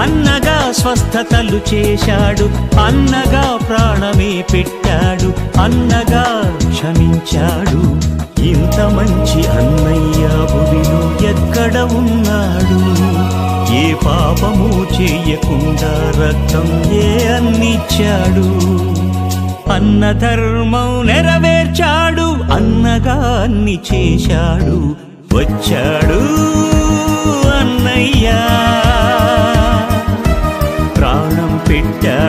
అన్నగా స్వస్థతలు చేశాడు, అన్నగా ప్రాణమే పెట్టాడు, అన్నగా క్షమించాడు. ఇంత మంచి అన్నయ్య భువిలో ఎక్కడ ఉన్నాడు? ఏ పాపము చేయకుండా రక్తం ఏ అన్నిచ్చాడు? అన్న ధర్మం నెరవేర్చాడు, అన్నగా అన్ని చేశాడు. వచ్చాడు అన్నయ్య, ప్రాణం పెట్టాడు